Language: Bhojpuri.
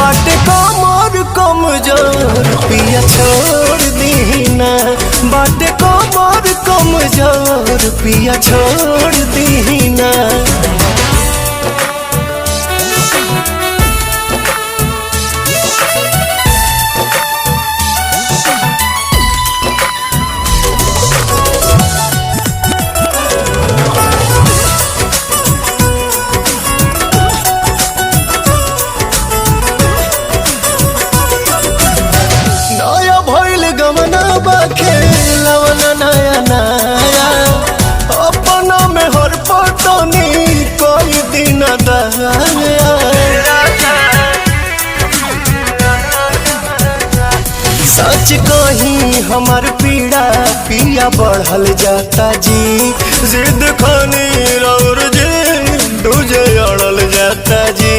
बाटे कमर कमजोर पिया छोड़ दीना, बाटे कमर कमजोर पिया छोड़ दीना। खेलवना नया नया अपना में हर पटनी कोई दिन दया। सच कहीं हमार पीड़ा पिया बढ़ल जाता जी, जिद खानी और जी दूजे अड़ल जाता जी।